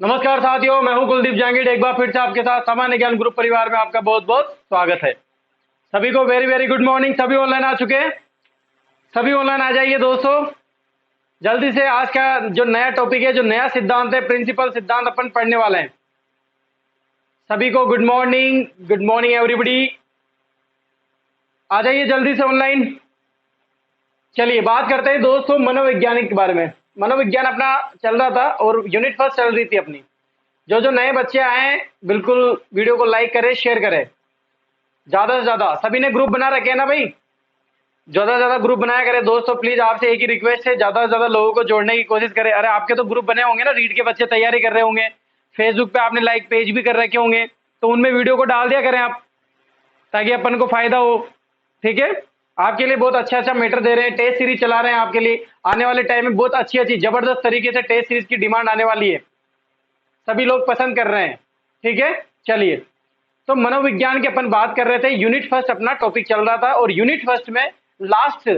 नमस्कार साथियों, मैं हूं कुलदीप जांगीड़। एक बार फिर से आपके साथ सामान्य ज्ञान ग्रुप परिवार में आपका बहुत बहुत स्वागत है। सभी को वेरी वेरी गुड मॉर्निंग। सभी ऑनलाइन आ चुके हैं? सभी ऑनलाइन आ जाइए दोस्तों जल्दी से। आज का जो नया टॉपिक है, जो नया सिद्धांत है, प्रिंसिपल सिद्धांत अपन पढ़ने वाले हैं। सभी को good morning, good morning everybody. आ जाइए जल्दी से ऑनलाइन। चलिए बात करते हैं दोस्तों मनोवैज्ञानिक के बारे में। मनोविज्ञान अपना चल रहा था और यूनिट फर्स्ट चल रही थी अपनी। जो जो नए बच्चे आए हैं बिल्कुल वीडियो को लाइक करें, शेयर करें ज्यादा से ज्यादा। सभी ने ग्रुप बना रखे हैं ना भाई? ज्यादा से ज्यादा ग्रुप बनाया करें दोस्तों। प्लीज आपसे एक ही रिक्वेस्ट है, ज्यादा से ज्यादा लोगों को जोड़ने की कोशिश करें। अरे आपके तो ग्रुप बने होंगे ना, रीड के बच्चे तैयारी कर रहे होंगे, फेसबुक पे आपने लाइक पेज भी कर रखे होंगे, तो उनमें वीडियो को डाल दिया करें आप, ताकि अपन को फायदा हो। ठीक है, आपके लिए बहुत अच्छा अच्छा मैटर दे रहे हैं, टेस्ट सीरीज चला रहे हैं आपके लिए। आने वाले टाइम में बहुत अच्छी अच्छी जबरदस्त तरीके से टेस्ट सीरीज की डिमांड आने वाली है, सभी लोग पसंद कर रहे हैं। ठीक है, चलिए तो मनोविज्ञान की अपन बात कर रहे थे। यूनिट फर्स्ट अपना टॉपिक चल रहा था और यूनिट फर्स्ट में लास्ट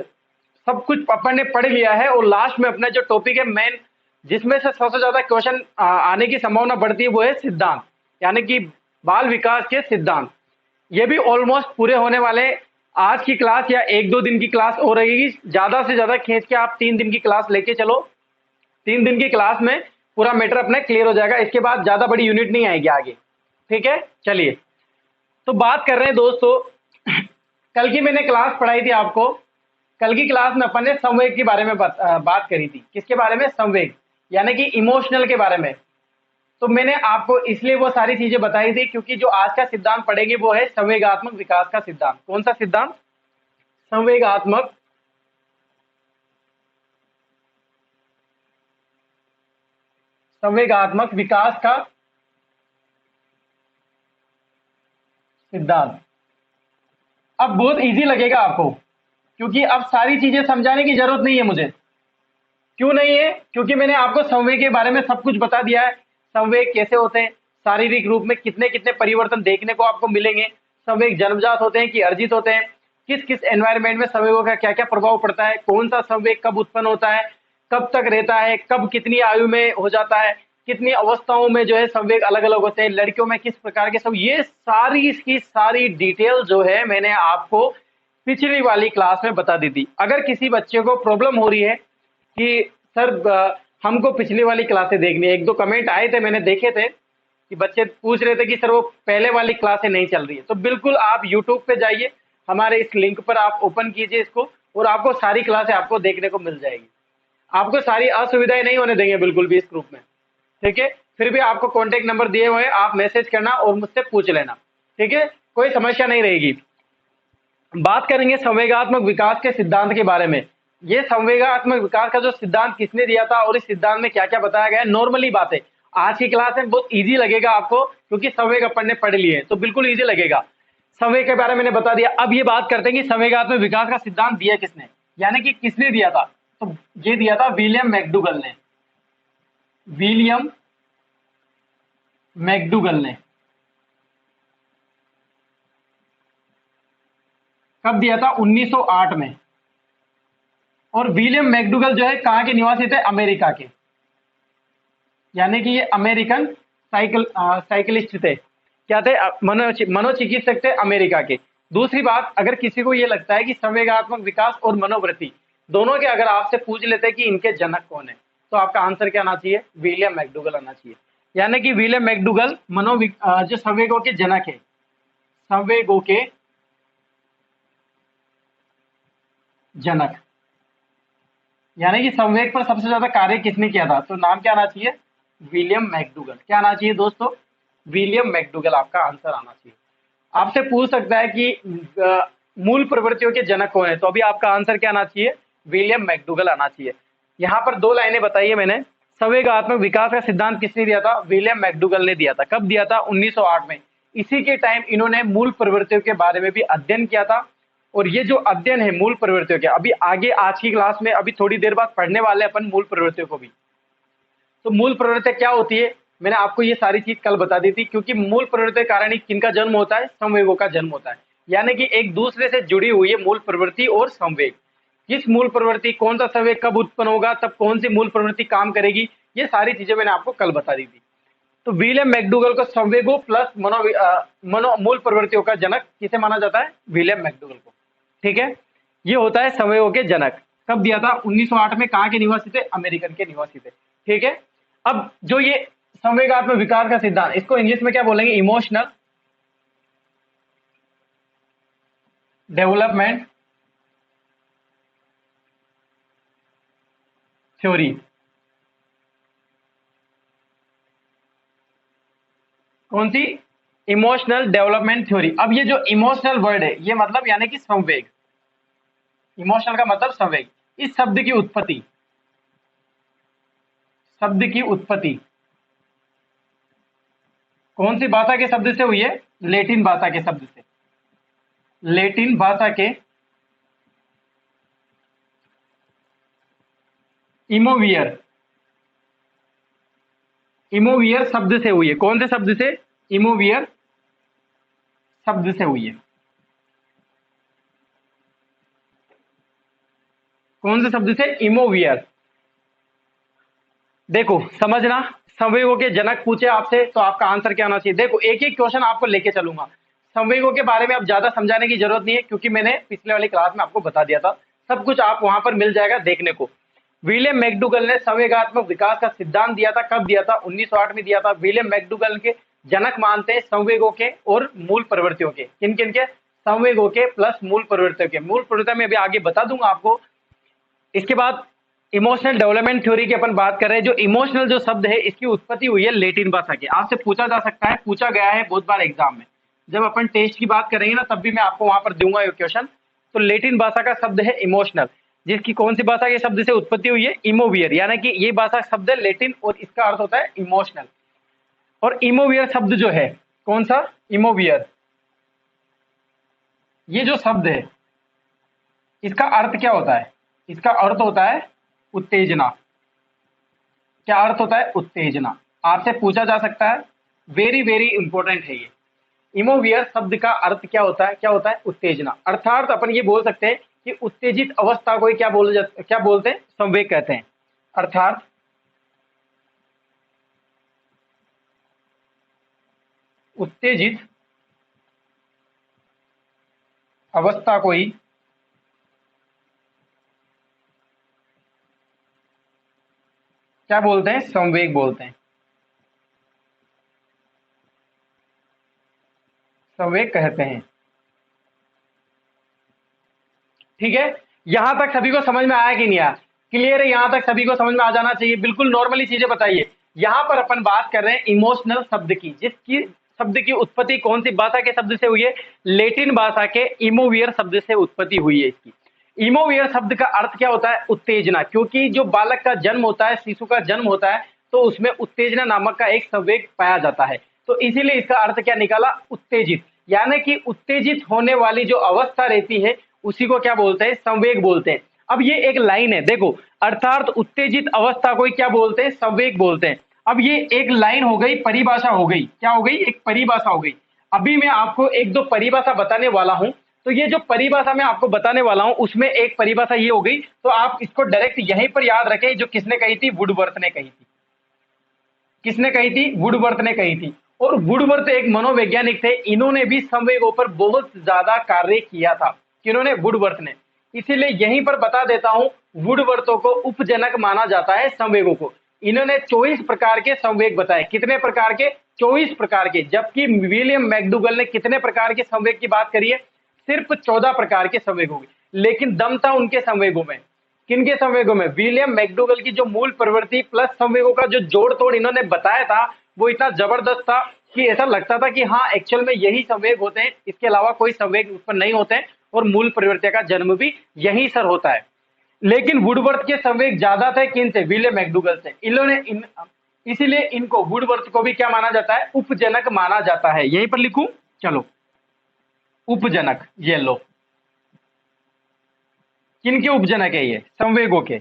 सब कुछ अपन ने पढ़ लिया है और लास्ट में अपना जो टॉपिक है मेन, जिसमें से सबसे ज्यादा क्वेश्चन आने की संभावना बढ़ती है, वो है सिद्धांत, यानी कि बाल विकास के सिद्धांत। ये भी ऑलमोस्ट पूरे होने वाले। आज की क्लास या एक दो दिन की क्लास हो रहेगी, ज्यादा से ज्यादा खींच के आप 3 दिन की क्लास लेके चलो। 3 दिन की क्लास में पूरा मैटर अपना क्लियर हो जाएगा। इसके बाद ज्यादा बड़ी यूनिट नहीं आएगी आगे। ठीक है, चलिए तो बात कर रहे हैं दोस्तों। कल की मैंने क्लास पढ़ाई थी आपको। कल की क्लास में अपन ने संवेग के बारे में बात करी थी। किसके बारे में? संवेग, यानी कि इमोशनल के बारे में। तो मैंने आपको इसलिए वो सारी चीजें बताई थी क्योंकि जो आज का सिद्धांत पढ़ेंगे वो है संवेगात्मक विकास का सिद्धांत। कौन सा सिद्धांत? संवेगात्मक संवेगात्मक विकास का सिद्धांत। अब बहुत इजी लगेगा आपको, क्योंकि अब सारी चीजें समझाने की जरूरत नहीं है मुझे। क्यों नहीं है? क्योंकि मैंने आपको संवेग के बारे में सब कुछ बता दिया है। संवेग कैसे होते हैं, शारीरिक रूप में कितने कितने परिवर्तन देखने को आपको मिलेंगे, संवेग जन्मजात होते हैं कि अर्जित होते हैं, किस किस एनवायरमेंट में संवेगों का क्या क्या प्रभाव पड़ता है, कौन सा संवेग कब उत्पन्न होता है, कब तक रहता है, कब कितनी आयु में हो जाता है, कितनी अवस्थाओं में जो है संवेग अलग अलग होते हैं, लड़कियों में किस प्रकार के सब, ये सारी इसकी सारी डिटेल जो है मैंने आपको पिछली वाली क्लास में बता दी थी। अगर किसी बच्चे को प्रॉब्लम हो रही है कि सर हमको पिछली वाली क्लासें देखनी है, एक दो कमेंट आए थे मैंने देखे थे कि बच्चे पूछ रहे थे कि सर वो पहले वाली क्लासें नहीं चल रही है, तो बिल्कुल आप यूट्यूब पे जाइए, हमारे इस लिंक पर आप ओपन कीजिए इसको और आपको सारी क्लासें आपको देखने को मिल जाएगी। आपको सारी असुविधाएं नहीं होने देंगे बिल्कुल भी इस ग्रुप में। ठीक है, फिर भी आपको कॉन्टेक्ट नंबर दिए हुए हैं, आप मैसेज करना और मुझसे पूछ लेना। ठीक है, कोई समस्या नहीं रहेगी। बात करेंगे संवेगात्मक विकास के सिद्धांत के बारे में। ये संवेगात्मक विकास का जो सिद्धांत किसने दिया था और इस सिद्धांत में क्या क्या बताया गया है, नॉर्मली बात है। आज की क्लास में बहुत इजी लगेगा आपको, क्योंकि संवेग अपन ने पढ़ लिए, तो बिल्कुल इजी लगेगा। संवेग के बारे में मैंने बता दिया। अब ये बात करते हैं कि संवेगात्मक विकास का सिद्धांत दिया किसने, यानी कि किसने दिया था। तो ये दिया था विलियम मैकडूगल ने। विलियम मैकडूगल ने कब दिया था? 1908 में। और विलियम मैकडूगल जो है कहां के निवासी थे? अमेरिका के, यानी कि ये अमेरिकन साइकिलिस्ट थे। क्या थे? मनोचिकित्सक थे अमेरिका के। दूसरी बात, अगर किसी को ये लगता है कि संवेगात्मक विकास और मनोवृत्ति दोनों के अगर आपसे पूछ लेते हैं कि इनके जनक कौन है, तो आपका आंसर क्या आना चाहिए? विलियम मैकडूगल आना चाहिए। यानी कि विलियम मैकडूगल जो संवेगों के जनक है, संवेगों के जनक, यानी कि संवेग पर सबसे ज्यादा कार्य किसने किया था, तो नाम क्या आना चाहिए? William McDougall. क्या आना चाहिए दोस्तों? विलियम मैकडूगल आपका आंसर आना चाहिए। आपसे पूछ सकता है कि मूल प्रवृत्तियों के जनक कौन है, तो अभी आपका आंसर क्या आना चाहिए? विलियम मैकडूगल आना चाहिए। यहाँ पर 2 लाइनें बताई है मैंने। संवेगात्मक विकास का सिद्धांत किसने दिया था? विलियम मैकडूगल ने दिया था। कब दिया था? 1908 में। इसी के टाइम इन्होंने मूल प्रवृत्तियों के बारे में भी अध्ययन किया था। और ये जो अध्ययन है मूल प्रवृत्तियों के, अभी आगे आज की क्लास में अभी थोड़ी देर बाद पढ़ने वाले अपन मूल प्रवृत्तियों को भी। तो मूल प्रवृत्ति क्या होती है, मैंने आपको ये सारी चीज कल बता दी थी। क्योंकि मूल प्रवृत्ति के कारण ही किनका जन्म होता है? संवेगों का जन्म होता है। यानी कि एक दूसरे से जुड़ी हुई है मूल प्रवृत्ति और संवेग। किस मूल प्रवृत्ति, कौन सा संवेग कब उत्पन्न होगा, तब कौन सी मूल प्रवृत्ति काम करेगी, ये सारी चीजें मैंने आपको कल बता दी थी। तो विलियम मैकडूगल को संवेगों प्लस मूल प्रवृत्तियों का जनक किसे माना जाता है? विलियम मैकडूगल को। ठीक है, ये होता है संवेगों के जनक। कब दिया था? 1908 में। कहाँ के निवासी थे? अमेरिकन के निवासी थे। ठीक है, अब जो ये संवेगात्मक विकास का सिद्धांत, इसको इंग्लिश में क्या बोलेंगे? Emotional development theory. कौन सी? Emotional development theory. अब ये जो इमोशनल वर्ड है, ये मतलब यानी कि संवेग। इमोशनल का मतलब संवेग। इस शब्द की उत्पत्ति, शब्द की उत्पत्ति कौन सी भाषा के शब्द से हुई है? लैटिन भाषा के शब्द से। लैटिन भाषा के इमोवियर, इमोवियर शब्द से हुई है। कौन से शब्द से? इमोवियर शब्द से हुई है। कौन से शब्द से? इमोवियर। देखो समझना, संवेगों के जनक पूछे आपसे तो आपका आंसर क्या होना चाहिए? देखो एक एक क्वेश्चन आपको लेके चलूंगा। संवेगों के बारे में अब ज्यादा समझाने की जरूरत नहीं है, क्योंकि मैंने पिछले वाली क्लास में आपको बता दिया था। सब कुछ आप वहां पर मिल जाएगा देखने को। विलियम मैकडूगल ने संवेगात्मक विकास का सिद्धांत दिया था। कब दिया था? 1908 में दिया था। विलियम मैकडूगल के जनक मानते हैं संवेगों के और मूल प्रवृत्तियों के। किन किन के? संवेगों के प्लस मूल प्रवृत्तियों के। मूल प्रवृत्ति में अभी आगे बता दूंगा आपको। इसके बाद इमोशनल डेवलपमेंट थ्योरी की अपन बात कर रहे हैं। जो इमोशनल जो शब्द है, इसकी उत्पत्ति हुई है लैटिन भाषा की। आपसे पूछा जा सकता है, पूछा गया है बहुत बार एग्जाम में। जब अपन टेस्ट की बात करेंगे ना, तब भी मैं आपको वहां पर दूंगा ये क्वेश्चन। तो लैटिन भाषा का शब्द है इमोशनल, जिसकी कौन सी भाषा के शब्द से उत्पत्ति हुई है? इमोवियर। यानी कि ये भाषा शब्द है लैटिन और इसका अर्थ होता है इमोशनल। और इमोवियर शब्द जो है, कौन सा? इमोवियर। ये जो शब्द है, इसका अर्थ क्या होता है? इसका अर्थ होता है उत्तेजना। क्या अर्थ होता है? उत्तेजना। आपसे पूछा जा सकता है, वेरी वेरी इंपॉर्टेंट है ये। इमोवियर शब्द का अर्थ क्या होता है? क्या होता है? उत्तेजना। अर्थात अपन ये बोल सकते हैं कि उत्तेजित अवस्था को क्या बोलते हैं? संवेग कहते हैं। अर्थात उत्तेजित अवस्था को ही क्या बोलते हैं? संवेग बोलते हैं। संवेग कहते हैं। ठीक है, यहां तक सभी को समझ में आया कि नहीं आया? क्लियर है? यहां तक सभी को समझ में आ जाना चाहिए। बिल्कुल नॉर्मली चीजें बताइए। यहां पर अपन बात कर रहे हैं इमोशनल शब्द की, जिसकी शब्द की उत्पत्ति कौन सी भाषा के शब्द से हुई है? लैटिन भाषा के इमोवियर शब्द से उत्पत्ति हुई है इसकी। इमोवियर शब्द का अर्थ क्या होता है? उत्तेजना। क्योंकि जो बालक का जन्म होता है, शिशु का जन्म होता है, तो उसमें उत्तेजना नामक का एक संवेग पाया जाता है। तो इसीलिए इसका अर्थ क्या निकाला? उत्तेजित। यानी कि उत्तेजित होने वाली जो अवस्था रहती है, उसी को क्या बोलते हैं? संवेग बोलते हैं। अब ये एक लाइन है, देखो, अर्थात उत्तेजित अवस्था को क्या बोलते हैं? संवेग बोलते हैं। अब ये एक लाइन हो गई, परिभाषा हो गई। क्या हो गई? एक परिभाषा हो गई। अभी मैं आपको एक दो परिभाषा बताने वाला हूं। तो ये जो परिभाषा मैं आपको बताने वाला हूं, उसमें एक परिभाषा ये हो गई, तो आप इसको डायरेक्ट यहीं पर याद रखें। जो किसने कही थी? वुडवर्थ ने कही थी। किसने कही थी? वुडवर्थ ने कही थी। और वुडवर्थ एक मनोवैज्ञानिक थे। इन्होंने भी संवेगों पर बहुत ज्यादा कार्य किया था। किन्होंने? वुडवर्थ ने। इसीलिए यहीं पर बता देता हूं, वुडवर्थों को उपजनक माना जाता है संवेगों को। इन्होंने 24 प्रकार के संवेग बताए। कितने प्रकार के? 24 प्रकार के। जबकि विलियम मैकडूगल ने कितने प्रकार के संवेग की बात करी है? सिर्फ 14 प्रकार के संवेगों की। लेकिन दम था उनके संवेगों में। किनके संवेगों में? विलियम मैकडूगल की जो मूल प्रवृत्ति प्लस संवेगों का जो जोड़ तोड़ इन्होंने बताया था, वो इतना जबरदस्त था कि ऐसा लगता था कि हाँ, एक्चुअल में यही संवेग होते हैं, इसके अलावा कोई संवेग उत्पन्न नहीं होते हैं। और मूल प्रवृत्ति का जन्म भी यहीं सर होता है। लेकिन वुडवर्थ के संवेग ज्यादा थे। किन से? विलियम मैकडूगल से। इसीलिए इनको, वुडवर्थ को भी क्या माना जाता है? उपजनक माना जाता है। यहीं पर लिखूं? चलो, उपजनक। ये लो, किनके उपजनक है? ये संवेगों के।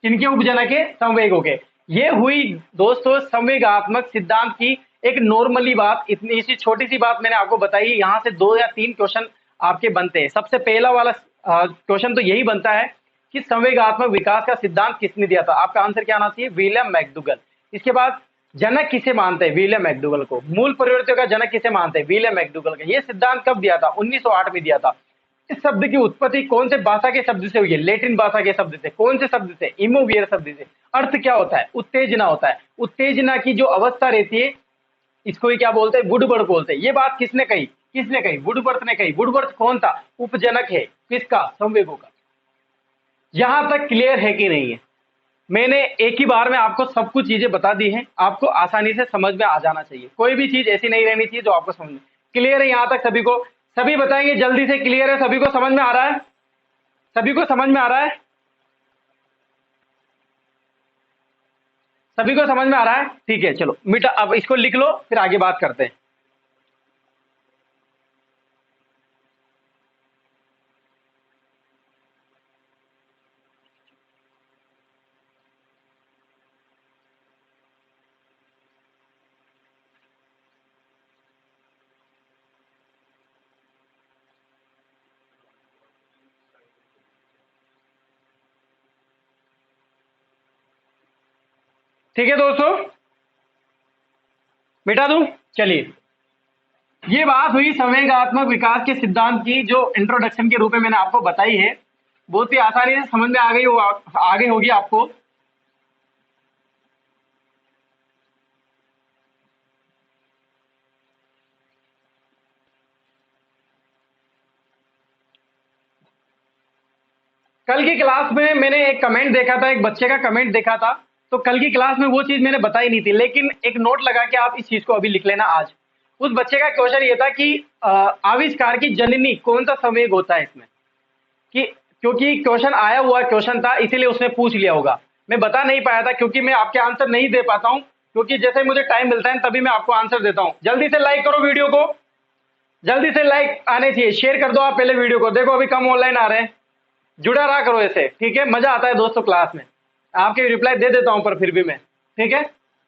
किनके उपजनक है? संवेगों के। ये हुई दोस्तों संवेगात्मक सिद्धांत की एक नॉर्मली बात। इतनी सी छोटी सी बात मैंने आपको बताई। यहां से 2 या 3 क्वेश्चन आपके बनते हैं। सबसे पहला वाला क्वेश्चन तो यही बनता है कि संवेगात्मक विकास का सिद्धांत किसने दिया था? आपका आंसर क्या आना चाहिए? William McDougall. इसके बाद जनक किसे मानते हैं? विलियम मैकडूगल को। मूल प्रवृत्तियों का जनक किसे मानते हैं? विलियम मैकडूगल का। ये सिद्धांत कब दिया था? 1908 में दिया था। इस शब्द की उत्पत्ति कौन से भाषा के शब्द से हुई है? लैटिन भाषा के शब्द से। कौन से शब्द से? इमोवियर शब्द से। अर्थ क्या होता है? उत्तेजना होता है। उत्तेजना की जो अवस्था रहती है इसको ही क्या बोलते हैं? वुडवर्थ बोलते हैं। ये बात किसने कही? किसने कही? वुडवर्थ ने कही। वुडवर्थ कौन था? उपजनक है किसका? संवेगों का। यहां तक क्लियर है कि नहीं है? मैंने एक ही बार में आपको सब कुछ चीजें बता दी हैं, आपको आसानी से समझ में आ जाना चाहिए। कोई भी चीज ऐसी नहीं रहनी चाहिए जो आपको समझ में। क्लियर है यहां तक सभी को? सभी बताएंगे जल्दी से। क्लियर है? सभी को समझ में आ रहा है? सभी को समझ में आ रहा है? सभी को समझ में आ रहा है? ठीक है, चलो मिटा, अब इसको लिख लो, फिर आगे बात करते हैं। ठीक है दोस्तों, मिटा दूं? चलिए, ये बात हुई संवेगात्मक विकास के सिद्धांत की, जो इंट्रोडक्शन के रूप में मैंने आपको बताई है। बहुत ही आसानी से समझ में आ गई, आ गई होगी आपको। कल की क्लास में मैंने एक कमेंट देखा था, एक बच्चे का कमेंट देखा था, तो कल की क्लास में वो चीज मैंने बताई नहीं थी, लेकिन एक नोट लगा के आप इस चीज को अभी लिख लेना आज। उस बच्चे का क्वेश्चन ये था कि आविष्कार की जननी कौन सा संवेग होता है इसमें, कि क्योंकि क्वेश्चन आया हुआ क्वेश्चन था इसीलिए उसने पूछ लिया होगा। मैं बता नहीं पाया था क्योंकि मैं आपके आंसर नहीं दे पाता हूं, क्योंकि जैसे मुझे टाइम मिलता है तभी मैं आपको आंसर देता हूं। जल्दी से लाइक करो वीडियो को, जल्दी से लाइक आने चाहिए। शेयर कर दो आप पहले वीडियो को। देखो अभी कम ऑनलाइन आ रहे हैं, जुड़ा रहा करो ऐसे, ठीक है? मजा आता है दोस्तों क्लास में। आपके रिप्लाई दे देता हूं पर फिर भी मैं, ठीक है?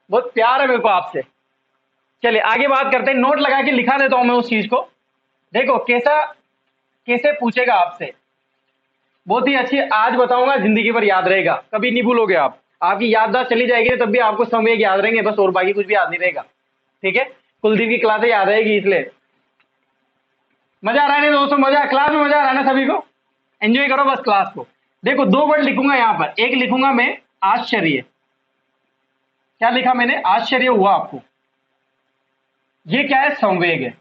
बहुत प्यार है मेरे को आपसे। चलिए आगे बात करते हैं। नोट लगा के लिखा देता हूं मैं उस चीज को। देखो कैसा, कैसे पूछेगा आपसे, बहुत ही अच्छी आज बताऊंगा, जिंदगी भर याद रहेगा, कभी नहीं भूलोगे आप। आपकी याददाश्त चली जाएगी तब भी आपको संवेग याद रहेंगे बस, और बाकी कुछ भी याद नहीं रहेगा, ठीक है? कुलदीप की क्लासें याद रहेगी इसलिए। मजा आ रहा है ना दोस्तों? मजा, क्लास में मजा आ रहा है ना सभी को? एंजॉय करो बस क्लास को। देखो दो वर्ड लिखूंगा यहां पर, एक लिखूंगा मैं आश्चर्य। क्या लिखा मैंने? आश्चर्य हुआ आपको। ये क्या है? संवेग है।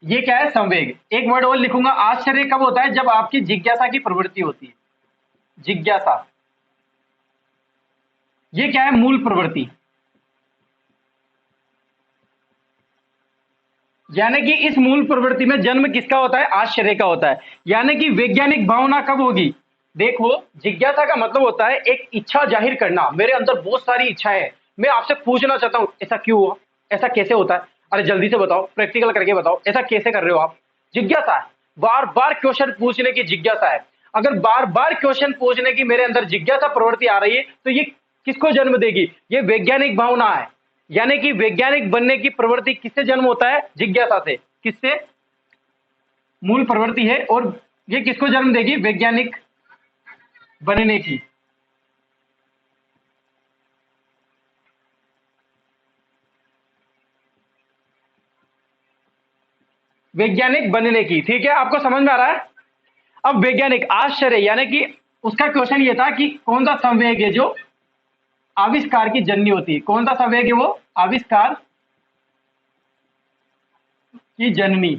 ये क्या है? संवेग। एक वर्ड और लिखूंगा, आश्चर्य कब होता है? जब आपकी जिज्ञासा की प्रवृत्ति होती है। जिज्ञासा, ये क्या है? मूल प्रवृत्ति। यानी कि इस मूल प्रवृत्ति में जन्म किसका होता है? आश्चर्य का होता है। यानी कि वैज्ञानिक भावना कब होगी? देखो, जिज्ञासा का मतलब होता है एक इच्छा जाहिर करना। मेरे अंदर बहुत सारी इच्छाएं हैं, मैं आपसे पूछना चाहता हूं ऐसा क्यों हुआ, ऐसा कैसे होता है, अरे जल्दी से बताओ, प्रैक्टिकल करके बताओ, ऐसा कैसे कर रहे हो आप। जिज्ञासा है, बार बार क्वेश्चन पूछने की जिज्ञासा है। अगर बार बार क्वेश्चन पूछने की मेरे अंदर जिज्ञासा प्रवृत्ति आ रही है तो ये किसको जन्म देगी? ये वैज्ञानिक भावना है। यानी कि वैज्ञानिक बनने की प्रवृत्ति किससे जन्म होता है? जिज्ञासा से। किससे? मूल प्रवृत्ति है, और ये किसको जन्म देगी? वैज्ञानिक बनने की। वैज्ञानिक बनने की, ठीक है? आपको समझ में आ रहा है? अब वैज्ञानिक आश्चर्य, यानी कि उसका क्वेश्चन ये था कि कौन सा संवेग है जो आविष्कार की जननी होती है? कौन सा संवेग है वो आविष्कार की जननी?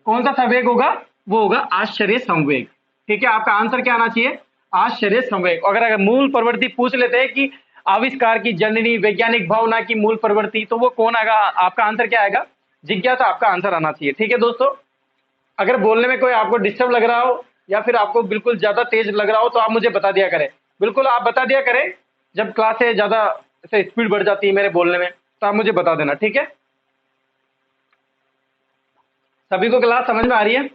कौन सा संवेग होगा? वो होगा आश्चर्य संवेग, ठीक है? आपका आंसर क्या आना चाहिए? आश्चर्य संवेग। अगर मूल प्रवृत्ति पूछ लेते हैं कि आविष्कार की जननी, वैज्ञानिक भावना की मूल प्रवृत्ति, तो वो कौन आएगा? आपका आंसर क्या आएगा? जिज्ञासा आपका आंसर आना चाहिए, ठीक है दोस्तों? अगर बोलने में कोई आपको डिस्टर्ब लग रहा हो या फिर आपको बिल्कुल ज्यादा तेज लग रहा हो तो आप मुझे बता दिया करें। बिल्कुल आप बता दिया करें, जब क्लास से ज्यादा स्पीड बढ़ जाती है मेरे बोलने में तो आप मुझे बता देना, ठीक है? सभी को क्लास समझ में आ रही है?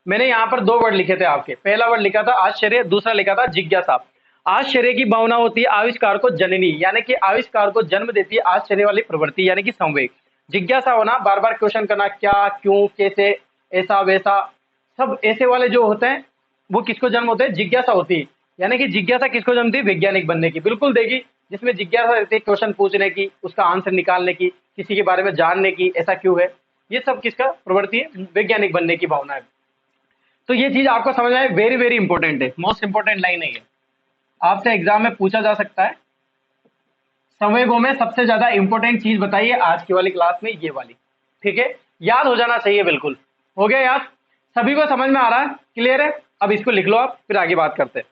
मैंने यहाँ पर दो वर्ड लिखे थे आपके। पहला वर्ड लिखा था आश्चर्य, दूसरा लिखा था जिज्ञासा। आश्चर्य की भावना होती है आविष्कार को जननी, यानी कि आविष्कार को जन्म देती है आश्चर्य वाली प्रवृत्ति, यानी कि संवेग। जिज्ञासा होना, बार बार क्वेश्चन करना, क्या, क्यों, कैसे, ऐसा वैसा, सब ऐसे वाले जो होते हैं वो किसको जन्म होते हैं, जिज्ञासा होती है। यानी कि जिज्ञासा किसको जन्मती है, वैज्ञानिक बनने की। बिल्कुल देगी, जिसमें जिज्ञासा रहती है क्वेश्चन पूछने की, उसका आंसर निकालने की, किसी के बारे में जानने की, ऐसा क्यों है, ये सब किसका प्रवृत्ति है, वैज्ञानिक बनने की भावना है। तो ये चीज आपको समझ आए, वेरी वेरी इंपॉर्टेंट है, मोस्ट इंपॉर्टेंट लाइन है ये, आपसे एग्जाम में पूछा जा सकता है। संवेगों में सबसे ज्यादा इंपॉर्टेंट चीज बताइए आज की वाली क्लास में, ये वाली, ठीक है, याद हो जाना चाहिए। बिल्कुल हो गया याद, सभी को समझ में आ रहा है, क्लियर है। अब इसको लिख लो आप, फिर आगे बात करते हैं।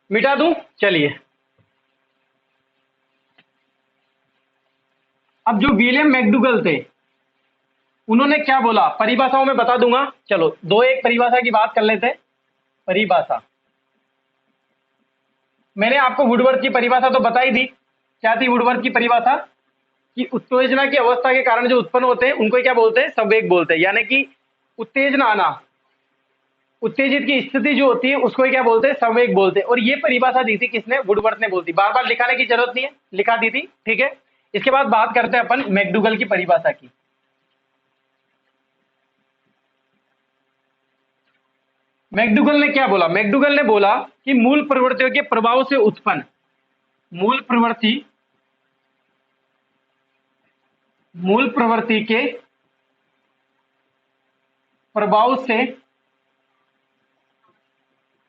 मिटा दूं, चलिए। अब जो विलियम मैकडूगल थे, उन्होंने क्या बोला, परिभाषाओं में बता दूंगा। चलो दो एक परिभाषा की बात कर लेते हैं। परिभाषा, मैंने आपको वुडवर्थ की परिभाषा तो बता ही दी। क्या थी वुडवर्थ की परिभाषा, कि उत्तेजना की अवस्था के कारण जो उत्पन्न होते हैं उनको क्या बोलते हैं, संवेग बोलते हैं। यानी कि उत्तेजना आना, उत्तेजित की स्थिति जो होती है उसको क्या बोलते हैं, संवेग बोलते हैं। और ये परिभाषा दी थी किसने, वुडवर्थ ने बोलती। बार बार लिखाने की जरूरत नहीं है, लिखा दी थी, ठीक है। इसके बाद बात करते हैं अपन मैकडूगल की परिभाषा की। मैकडूगल ने क्या बोला, मैकडूगल ने बोला कि मूल प्रवृत्तियों के प्रभाव से उत्पन्न, मूल प्रवृत्ति, मूल प्रवृत्ति के प्रभाव से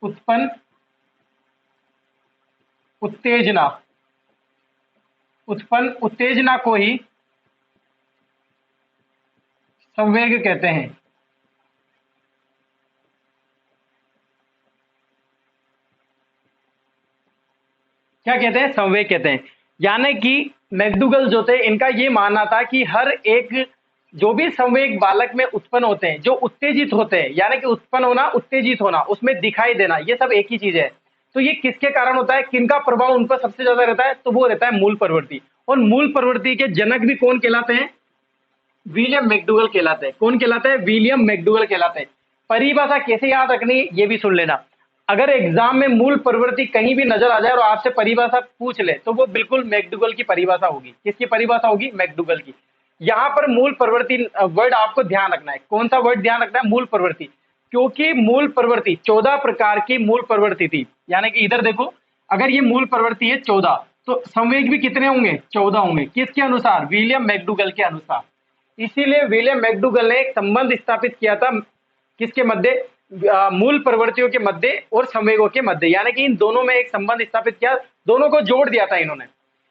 उत्पन्न उत्तेजना, उत्पन्न उत्तेजना को ही संवेग कहते हैं। क्या कहते हैं, संवेग कहते हैं। यानी कि मैकडूगल जो थे, इनका ये मानना था कि हर एक जो भी संवेग बालक में उत्पन्न होते हैं, जो उत्तेजित होते हैं, यानी कि उत्पन्न होना, उत्तेजित होना, उसमें दिखाई देना, ये सब एक ही चीज है। तो ये किसके कारण होता है, किनका प्रभाव उन पर सबसे ज्यादा रहता है, तो वो रहता है मूल प्रवृत्ति। और मूल प्रवृत्ति के जनक भी कौन कहलाते हैं, विलियम मैकडूगल कहलाते हैं। कौन कहलाते हैं, विलियम मैकडूगल कहलाते हैं। परिभाषा कैसे याद रखनी है ये भी सुन लेना। अगर एग्जाम में मूल प्रवृत्ति कहीं भी नजर आ जाए और आपसे परिभाषा पूछ ले, तो वो बिल्कुल मैकडूगल की परिभाषा होगी। किसकी परिभाषा होगी, मैकडूगल की। यहां पर मूल प्रवृत्ति वर्ड आपको ध्यान रखना है। कौन सा वर्ड ध्यान रखना है, मूल प्रवृत्ति। क्योंकि मूल प्रवृत्ति 14 प्रकार की मूल प्रवृत्ति थी। यानी कि इधर देखो, अगर ये मूल प्रवृत्ति है 14, तो संवेग भी कितने होंगे, 14 होंगे। किसके अनुसार, विलियम मैकडूगल के अनुसार। इसीलिए विलियम मैकडूगल ने एक संबंध स्थापित किया था, किसके मध्य, मूल प्रवृत्तियों के मध्य और संवेगों के मध्य। यानी कि इन दोनों में एक संबंध स्थापित किया, दोनों को जोड़ दिया था इन्होंने।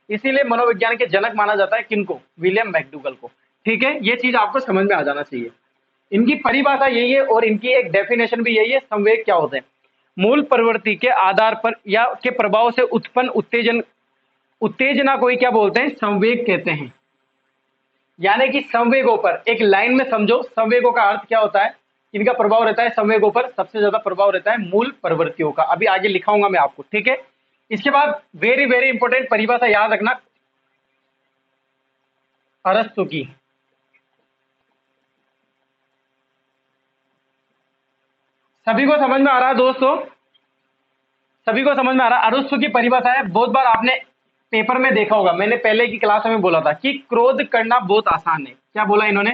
इसीलिए मनोविज्ञान के जनक माना जाता है किनको, विलियम मैकडूगल को। ठीक है, ये चीज आपको समझ में आ जाना चाहिए। इनकी परिभाषा यही है और इनकी एक डेफिनेशन भी यही है। संवेग क्या होते हैं, मूल प्रवृत्ति के आधार पर या के प्रभाव से उत्पन्न उत्तेजन, उत्तेजना को ही क्या बोलते हैं, संवेग कहते हैं। यानी कि संवेगों पर, एक लाइन में समझो, संवेगों का अर्थ क्या होता है, इनका प्रभाव रहता है संवेगों पर, सबसे ज्यादा प्रभाव रहता है मूल प्रवृत्तियों का। अभी आगे लिखाऊंगा मैं आपको, ठीक है। इसके बाद वेरी वेरी इंपॉर्टेंट परिभाषा याद रखना, अरस्तु की। सभी को समझ में आ रहा है दोस्तों, सभी को समझ में आ रहा है। अरस्तु की परिभाषा है, बहुत बार आपने पेपर में देखा होगा। मैंने पहले की क्लास में बोला था कि क्रोध करना बहुत आसान है। क्या बोला इन्होंने,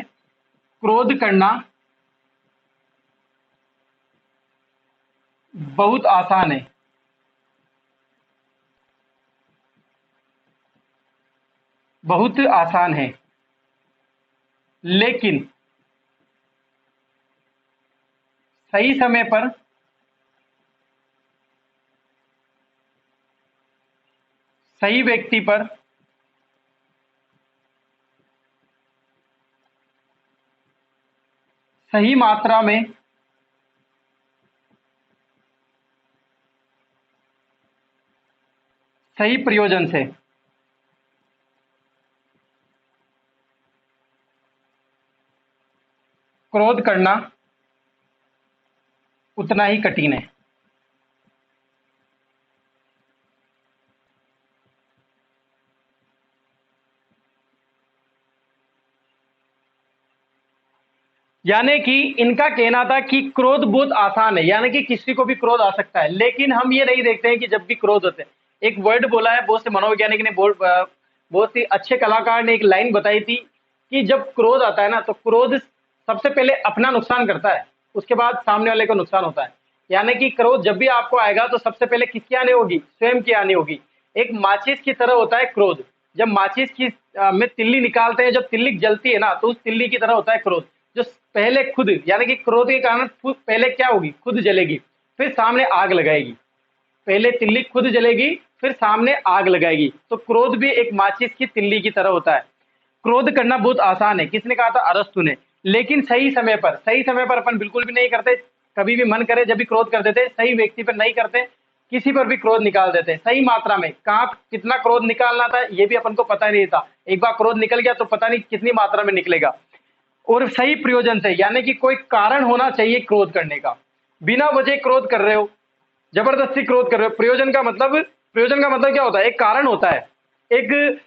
क्रोध करना बहुत आसान है, बहुत आसान है, लेकिन सही समय पर, सही व्यक्ति पर, सही मात्रा में, सही प्रयोजन से क्रोध करना उतना ही कठिन है। यानी कि इनका कहना था कि क्रोध बहुत आसान है, यानी कि किसी को भी क्रोध आ सकता है, लेकिन हम ये नहीं देखते हैं कि जब भी क्रोध होते हैं, एक वर्ड बोला है बहुत से मनोवैज्ञानिक ने, बहुत ही अच्छे कलाकार ने एक लाइन बताई थी कि जब क्रोध आता है ना, तो क्रोध सबसे पहले अपना नुकसान करता है, उसके बाद सामने वाले को नुकसान होता है। यानी कि क्रोध जब भी आपको आएगा तो सबसे पहले किसकी आनी होगी? स्वयं की आनी होगी। एक माचिस की तरह होता है क्रोध। जब माचिस की में तिल्ली निकालते हैं, जब तिल्ली जलती है ना, तो उस तिल्ली की तरह होता है क्रोध, जो पहले खुद, यानी कि क्रोध के कारण पहले क्या होगी? खुद जलेगी, फिर सामने आग लगाएगी। पहले तिल्ली खुद जलेगी, फिर सामने आग लगाएगी। तो क्रोध भी एक माचिस की तिल्ली की तरह होता है। क्रोध करना बहुत आसान है, किसने कहा था? अरस्तु ने। लेकिन सही समय पर, सही समय पर अपन बिल्कुल भी नहीं करते। कभी भी मन करे जब भी क्रोध कर देते, सही व्यक्ति पर नहीं करते, किसी पर भी क्रोध निकाल देते सही मात्रा में। कहाँ कितना क्रोध निकालना था ये भी अपन को पता नहीं था। एक बार क्रोध निकल गया तो पता नहीं कितनी मात्रा में निकलेगा, और सही प्रयोजन से, यानी कि कोई कारण होना चाहिए क्रोध करने का। बिना वजह क्रोध कर रहे हो, जबरदस्ती क्रोध कर रहे हो। प्रयोजन का मतलब क्या होता है? एक कारण होता है, एक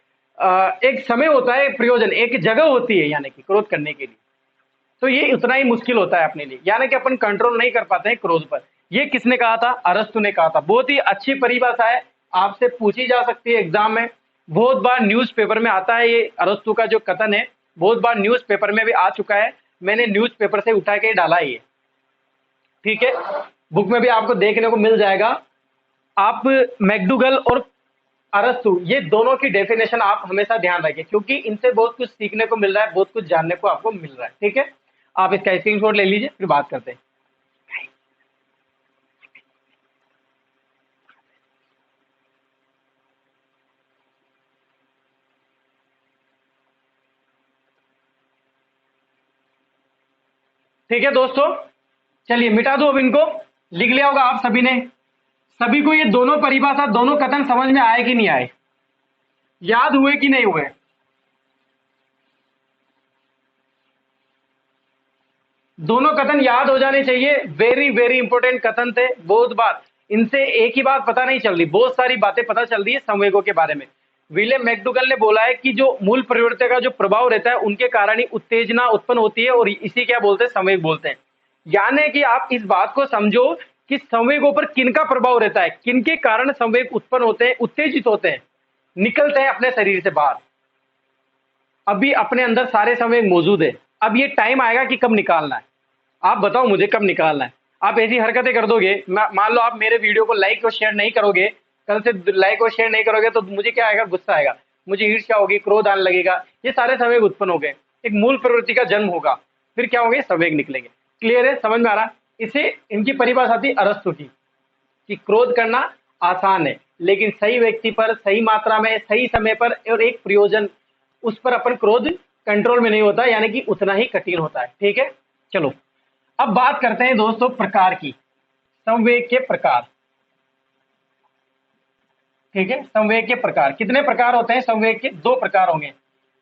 एक समय होता है, प्रयोजन एक जगह होती है, यानी कि क्रोध करने के लिए। तो ये उतना ही मुश्किल होता है अपने लिए, यानी कि अपन कंट्रोल नहीं कर पाते हैं क्रोध पर। ये किसने कहा था? अरस्तु ने कहा था। बहुत ही अच्छी परिभाषा है, आपसे पूछी जा सकती है एग्जाम में। बहुत बार न्यूज़पेपर में आता है ये अरस्तु का जो कथन है, बहुत बार न्यूज़पेपर में भी आ चुका है। मैंने न्यूज़पेपर से उठा के डाला है ये, ठीक है। बुक में भी आपको देखने को मिल जाएगा। आप मैकडूगल और अरस्तु, ये दोनों की डेफिनेशन आप हमेशा ध्यान रखें, क्योंकि इनसे बहुत कुछ सीखने को मिल रहा है, बहुत कुछ जानने को आपको मिल रहा है, ठीक है। आप इसका स्क्रीनशॉट ले लीजिए, फिर बात करते हैं। ठीक है दोस्तों, चलिए मिटा दो अब इनको। लिख लिया होगा आप सभी ने। सभी को ये दोनों परिभाषा, दोनों कथन समझ में आए कि नहीं आए? याद हुए कि नहीं हुए? दोनों कथन याद हो जाने चाहिए। वेरी वेरी इंपॉर्टेंट कथन थे। बहुत बार इनसे एक ही बात पता नहीं चल रही, बहुत सारी बातें पता चल रही है संवेगों के बारे में। विलियम मैकडूगल ने बोला है कि जो मूल प्रवृत्ति का जो प्रभाव रहता है, उनके कारण ही उत्तेजना उत्पन्न होती है, और इसी क्या बोलते हैं? संवेग बोलते हैं। यानी कि आप इस बात को समझो कि संवेगों पर किनका प्रभाव रहता है, किनके कारण संवेग उत्पन्न होते हैं, उत्तेजित होते हैं, निकलते हैं अपने शरीर से बाहर। अभी अपने अंदर सारे संवेग मौजूद है। अब ये टाइम आएगा कि कब निकालना है। आप बताओ मुझे कब निकालना है। आप ऐसी हरकतें कर दोगे, मान लो आप मेरे वीडियो को लाइक और शेयर नहीं करोगे, कल से लाइक और शेयर नहीं करोगे, तो मुझे क्या आएगा? गुस्सा आएगा, मुझे ईर्ष्या होगी, क्रोध आने लगेगा। ये सारे संवेग उत्पन्न हो गए, एक मूल प्रवृत्ति का जन्म होगा, फिर क्या होंगे? संवेग निकलेंगे। क्लियर है? समझ में आ रहा? इसे इनकी परिभाषा थी अरस्तु की, कि क्रोध करना आसान है, लेकिन सही व्यक्ति पर, सही मात्रा में, सही समय पर, और एक प्रयोजन, उस पर अपन क्रोध कंट्रोल में नहीं होता, यानी कि उतना ही कठिन होता है, ठीक है। चलो अब बात करते हैं दोस्तों प्रकार की, संवेग के प्रकार, ठीक है। संवेग के प्रकार कितने प्रकार होते हैं? संवेग के दो प्रकार होंगे।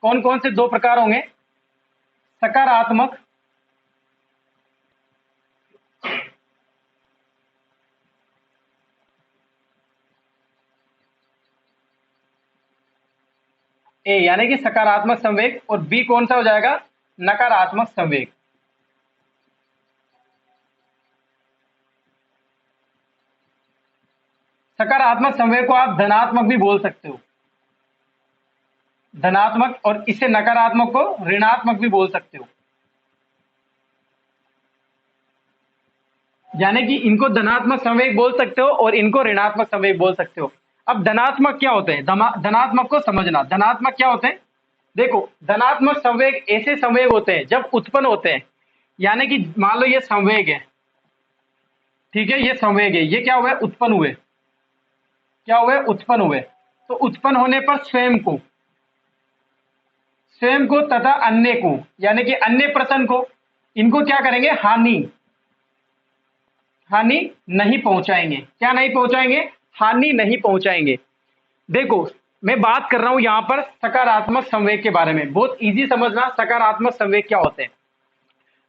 कौन कौन से दो प्रकार होंगे? सकारात्मक ए, यानी कि सकारात्मक संवेग, और बी कौन सा हो जाएगा? नकारात्मक संवेग। सकारात्मक संवेग को आप धनात्मक भी बोल सकते हो, धनात्मक, और इसे नकारात्मक को ऋणात्मक भी बोल सकते हो। यानी कि इनको धनात्मक संवेग बोल सकते हो और इनको ऋणात्मक संवेग बोल सकते हो। अब धनात्मक क्या होते हैं? धनात्मक को समझना। धनात्मक क्या होते हैं? देखो, धनात्मक संवेग ऐसे संवेग होते हैं जब उत्पन्न होते हैं, यानी कि मान लो ये संवेग है, ठीक है, ये संवेग है, ये क्या हुए? उत्पन्न हुए। क्या हुए? उत्पन्न हुए। तो उत्पन्न होने पर स्वयं को तथा अन्य को, यानी कि अन्य प्रसन्न को, इनको क्या करेंगे? हानि नहीं पहुंचाएंगे। क्या नहीं पहुंचाएंगे? हानि नहीं पहुंचाएंगे। देखो, मैं बात कर रहा हूं यहां पर सकारात्मक संवेग के बारे में। बहुत इजी समझना, सकारात्मक संवेग क्या होते हैं।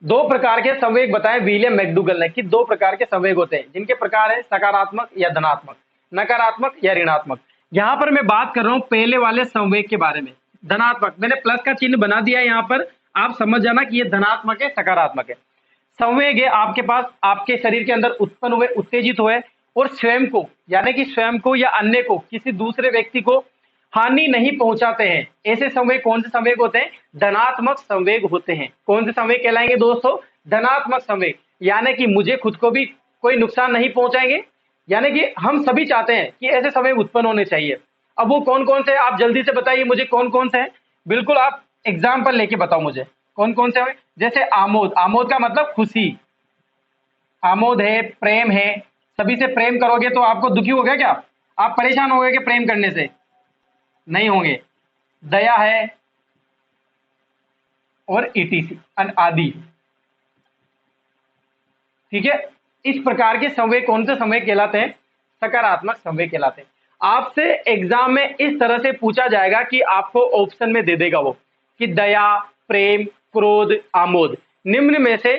दो प्रकार के संवेग बताए विलियम मैकडूगल ने, कि दो प्रकार के संवेग होते हैं, जिनके प्रकार है सकारात्मक या धनात्मक, नकारात्मक या ऋणात्मक। यहां पर मैं बात कर रहा हूं पहले वाले संवेग के बारे में, धनात्मक। मैंने प्लस का चिन्ह बना दिया है यहां पर, आप समझ जाना कि ये धनात्मक है सकारात्मक है। संवेग है आपके पास, आपके शरीर के अंदर उत्पन्न हुए, उत्तेजित हुए और स्वयं को, यानी कि स्वयं को या अन्य को, किसी दूसरे व्यक्ति को हानि नहीं पहुंचाते हैं। ऐसे संवेग कौन से संवेग होते हैं? धनात्मक संवेग होते हैं। कौन से संवेग कहलाएंगे दोस्तों? धनात्मक संवेग। यानी कि मुझे खुद को भी कोई नुकसान नहीं पहुंचाएंगे, यानी कि हम सभी चाहते हैं कि ऐसे संवेग उत्पन्न होने चाहिए। अब वो कौन कौन से, आप जल्दी से बताइए मुझे कौन कौन से हैं। बिल्कुल, आप एग्जाम्पल लेके बताओ मुझे कौन कौन से हैं। जैसे आमोद, आमोद का मतलब खुशी, आमोद है, प्रेम है। सभी से प्रेम करोगे तो आपको दुखी होगा क्या? आप परेशान हो गए कि प्रेम करने से? नहीं होंगे। दया है और ईटीसी आदि। ठीक है, इस प्रकार के संवेग कौन से संवेग कहलाते हैं? सकारात्मक संवेग कहलाते हैं। आपसे एग्जाम में इस तरह से पूछा जाएगा कि आपको ऑप्शन में दे देगा वो कि दया, प्रेम, क्रोध, आमोद, निम्न में से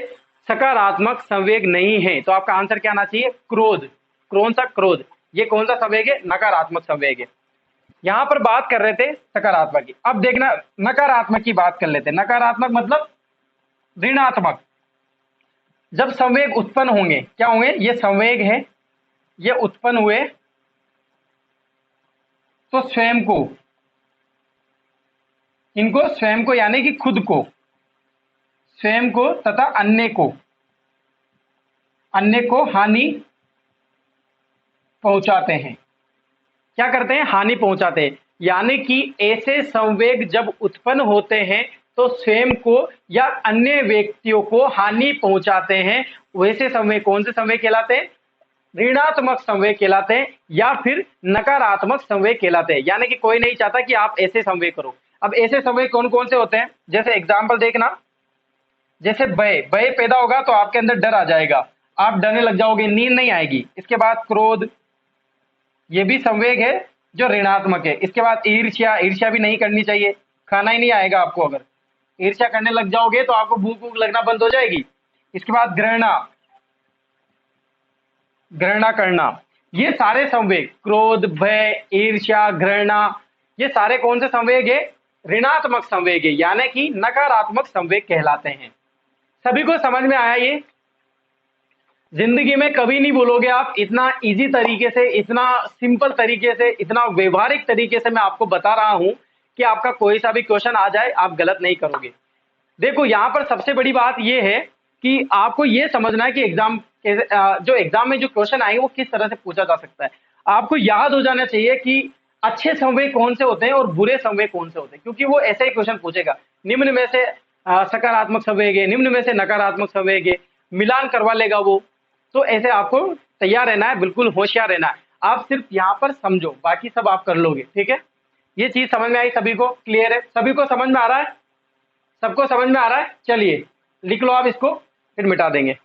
सकारात्मक संवेग नहीं है, तो आपका आंसर क्या आना चाहिए? क्रोध। कौन सा? क्रोध। ये कौन सा संवेग है? नकारात्मक संवेग है। यहां पर बात कर रहे थे सकारात्मक की, अब देखना नकारात्मक की बात कर लेते हैं। नकारात्मक मतलब ऋणात्मक। जब संवेग उत्पन्न होंगे, क्या होंगे? ये संवेग है, ये उत्पन्न हुए तो स्वयं को, इनको स्वयं को यानी कि खुद को, स्वयं को तथा अन्य को हानि पहुंचाते हैं। क्या करते हैं? हानि पहुंचाते हैं। यानी कि ऐसे संवेग जब उत्पन्न होते हैं तो स्वयं को या अन्य व्यक्तियों को हानि पहुंचाते हैं। वैसे संवेग कौन से संवेग कहलाते हैं? ऋणात्मक संवेग कहलाते हैं या फिर नकारात्मक संवेग कहलाते हैं। यानी कि कोई नहीं चाहता कि आप ऐसे संवेग करो। अब ऐसे संवेग कौन कौन से होते हैं? जैसे एग्जाम्पल देखना, जैसे भय, भय पैदा होगा तो आपके अंदर डर आ जाएगा, आप डरने लग जाओगे, नींद नहीं आएगी। इसके बाद क्रोध, ये भी संवेग है जो ऋणात्मक है। इसके बाद ईर्ष्या, ईर्ष्या भी नहीं करनी चाहिए, खाना ही नहीं आएगा आपको। अगर ईर्ष्या करने लग जाओगे तो आपको भूख भूख लगना बंद हो जाएगी। इसके बाद घृणा, घृणा करना। ये सारे संवेग, क्रोध, भय, ईर्ष्या, घृणा, ये सारे कौन से संवेग है? ऋणात्मक संवेग है, यानी कि नकारात्मक संवेग कहलाते हैं। सभी को समझ में आया ये? जिंदगी में कभी नहीं बोलोगे आप इतना इजी तरीके से, इतना सिंपल तरीके से, इतना व्यवहारिक तरीके से मैं आपको बता रहा हूं कि आपका कोई सा भी क्वेश्चन आ जाए आप गलत नहीं करोगे। देखो यहां पर सबसे बड़ी बात यह है कि आपको यह समझना है कि जो एग्जाम में जो क्वेश्चन आएंगे वो किस तरह से पूछा जा सकता है। आपको याद हो जाना चाहिए कि अच्छे संवेग कौन से होते हैं और बुरे संवेग कौन से होते हैं, क्योंकि वो ऐसे ही क्वेश्चन पूछेगा। निम्न में से सकारात्मक संवेग है, निम्न में से नकारात्मक संवेग है, मिलान करवा लेगा वो। तो ऐसे आपको तैयार रहना है, बिल्कुल होशियार रहना है। आप सिर्फ यहाँ पर समझो, बाकी सब आप कर लोगे। ठीक है, ये चीज समझ में आई सभी को? क्लियर है? सभी को समझ में आ रहा है? सबको समझ में आ रहा है? चलिए लिख लो आप इसको, फिर मिटा देंगे।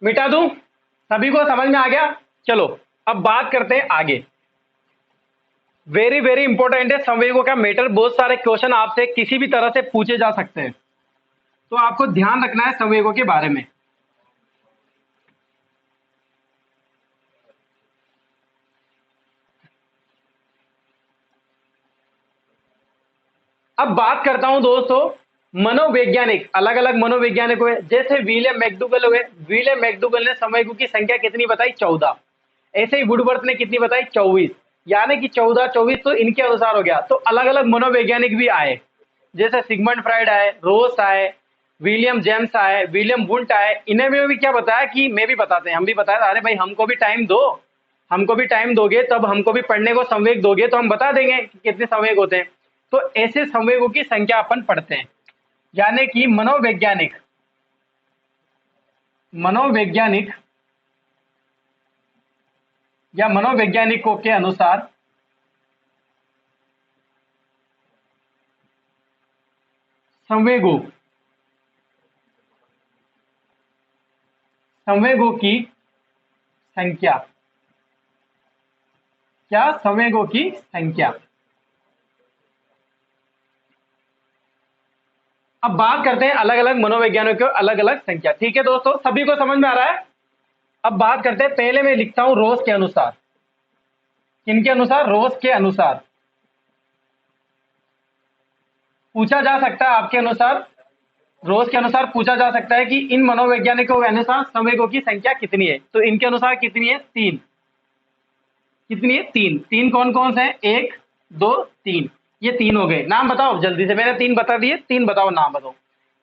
मिटा दूं? सभी को समझ में आ गया? चलो अब बात करते हैं आगे। वेरी वेरी इंपॉर्टेंट है संवेगों का मैटर। बहुत सारे क्वेश्चन आपसे किसी भी तरह से पूछे जा सकते हैं, तो आपको ध्यान रखना है संवेगों के बारे में। अब बात करता हूं दोस्तों, मनोवैज्ञानिक, अलग अलग मनोवैज्ञानिक हुए, जैसे विलियम मैकडूगल हुए। विलियम मैकडूगल ने संवेगों की संख्या कितनी बताई? 14। ऐसे ही वुडवर्थ ने कितनी बताई? 24। यानी कि 14 24 तो इनके अनुसार हो गया। तो अलग अलग मनोवैज्ञानिक भी आए, जैसे सिगमंड फ्राइड आए, रोस आए, विलियम जेम्स आए, विलियम वुंट आए। इन्हें में भी क्या बताया कि मैं भी बताते हैं, हम भी बताया अरे भाई हमको भी टाइम दो, हमको भी टाइम दोगे तब हमको भी पढ़ने को संवेग दोगे तो हम बता देंगे कि कितने संवेग होते हैं। तो ऐसे संवेगों की संख्या अपन पढ़ते हैं। यानी कि मनोवैज्ञानिक, मनोवैज्ञानिक या मनोवैज्ञानिकों के अनुसार संवेगों संवेगों की संख्या, क्या? संवेगों की संख्या अब बात करते हैं अलग अलग मनोवैज्ञानिकों की अलग अलग संख्या। ठीक है दोस्तों, सभी को समझ में आ रहा है। अब बात करते हैं, पहले मैं लिखता हूं रोज के अनुसार। किनके अनुसार? रोज के अनुसार। पूछा जा सकता है आपके अनुसार, रोज के अनुसार पूछा जा सकता है कि इन मनोवैज्ञानिकों के अनुसार संवेगों की संख्या कितनी है। तो इनके अनुसार कितनी है? 3। कितनी है? 3। 3 कौन कौन से हैं? 1 2 3। ये 3 हो गए। नाम बताओ जल्दी से, मैंने 3 बता दिए, 3 बताओ, नाम बताओ